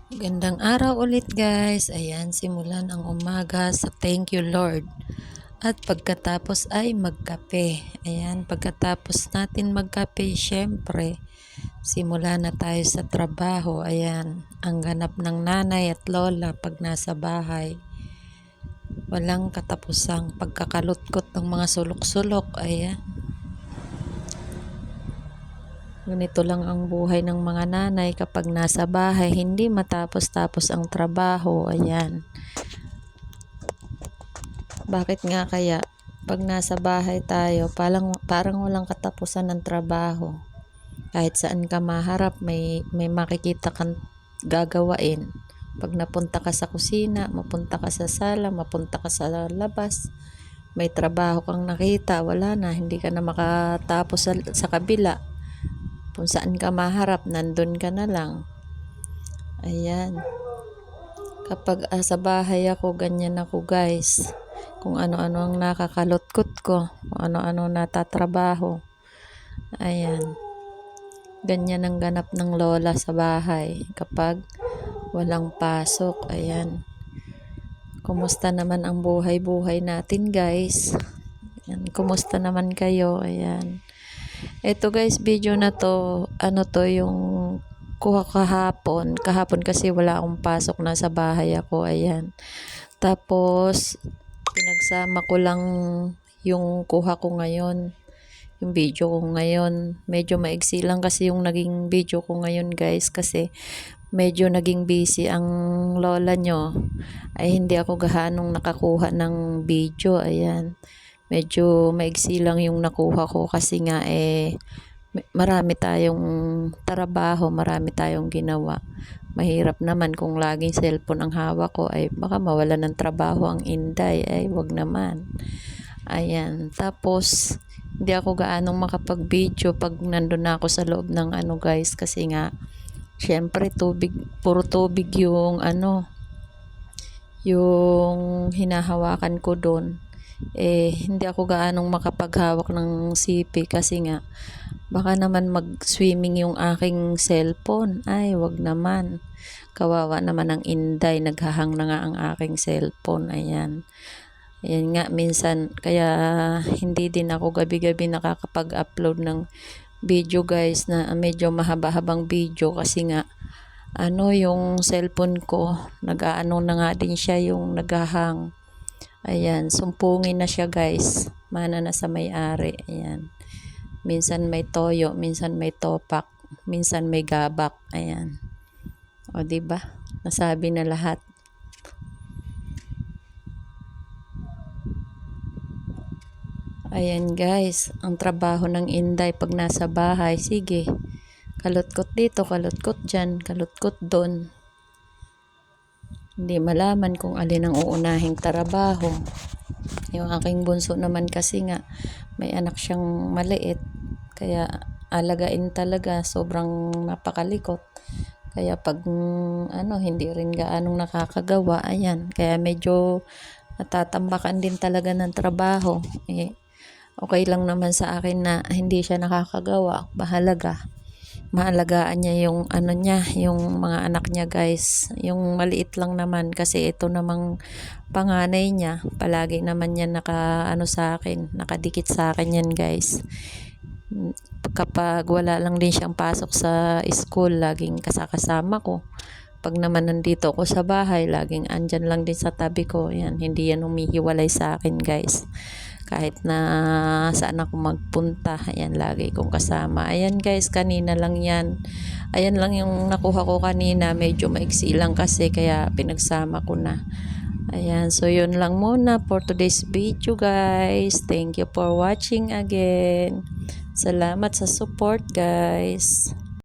Gandang araw ulit guys. Ayan, simulan ang umaga sa thank you Lord. At pagkatapos ay magkape. Ayan, pagkatapos natin magkape, syempre, simula na tayo sa trabaho. Ayan, ang ganap ng nanay at lola pag nasa bahay. Walang katapusang pagkakalutkot ng mga sulok-sulok. Ayan. Ganito lang ang buhay ng mga nanay kapag nasa bahay, hindi matapos-tapos ang trabaho. Ayan. Bakit nga kaya pag nasa bahay tayo, parang walang katapusan ng trabaho. Kahit saan ka maharap, may makikita kang gagawain. Pag napunta ka sa kusina, mapunta ka sa sala, mapunta ka sa labas, may trabaho kang nakita, wala na, hindi ka na makatapos sa kabila. Kung saan ka maharap, nandun ka na lang. Ayan. Kapag sa bahay ako, ganyan ako guys. Kung ano-ano ang nakakalutkot ko, kung ano-ano natatrabaho. Ayan. Ganyan ang ganap ng lola sa bahay kapag walang pasok. Ayan. Kumusta naman ang buhay-buhay natin guys? Ayan. Kumusta naman kayo? Ayan. Ito guys, video na to, yung kuha kahapon kasi wala akong pasok, nasa bahay ako. Ayan. Tapos pinagsama ko lang yung kuha ko ngayon, yung video ko ngayon. Medyo maigsi lang kasi yung naging video ko ngayon guys, kasi medyo naging busy ang lola nyo, ay hindi ako gahanong nakakuha ng video. Ayan, medyo maigsi lang yung nakuha ko kasi nga marami tayong trabaho, marami tayong ginawa. Mahirap naman kung laging cellphone ang hawak ko, ay baka mawala ng trabaho ang inday, ay wag naman. Ayan, tapos hindi ako gaanong makapag-video pag nandun na ako sa loob ng guys, kasi nga syempre tubig, puro tubig yung yung hinahawakan ko doon. Hindi ako gaanong makapaghawak ng sipi kasi nga baka naman mag-swimming yung aking cellphone. Ay, wag naman. Kawawa naman ang inday, naghahang na nga ang aking cellphone. Ayan. Ayan nga, minsan, kaya hindi din ako gabi-gabi nakakapag-upload ng video guys, na medyo mahaba-habang video kasi nga yung cellphone ko nag-aano na nga din siya, yung naghahang. Ayan, sumpungin na siya guys, mana na sa may-ari. Ayan, minsan may toyo, minsan may topak, minsan may gabak. Ayan, o diba, nasabi na lahat. Ayan guys, ang trabaho ng inday pag nasa bahay, sige, kalutkot dito, kalutkot dyan, kalutkot doon. Hindi malaman kung alin ang uunahing trabaho. Yung aking bunso naman kasi nga may anak siyang maliit, kaya alagain talaga, sobrang napakalikot. Kaya pag hindi rin gaanong nakakagawa, ayan, kaya medyo natatambakan din talaga ng trabaho. Okay lang naman sa akin na hindi siya nakakagawa, maalagaan niya yung yung mga anak niya guys. Yung maliit lang naman, kasi ito namang panganay niya, palagi naman yan sa akin, nakadikit sa akin yan guys. Kapag wala lang din siyang pasok sa school, laging kasama ko. Pag naman nandito ako sa bahay, laging andyan lang din sa tabi ko. Yan, hindi yan humihiwalay sa akin guys. Kahit na saan ako magpunta, ayan, lagi kong kasama. Ayan guys, kanina lang yan. Ayan lang yung nakuha ko kanina, medyo maiksi lang kasi, kaya pinagsama ko na. Ayan, so yun lang muna for today's video guys. Thank you for watching again. Salamat sa support guys.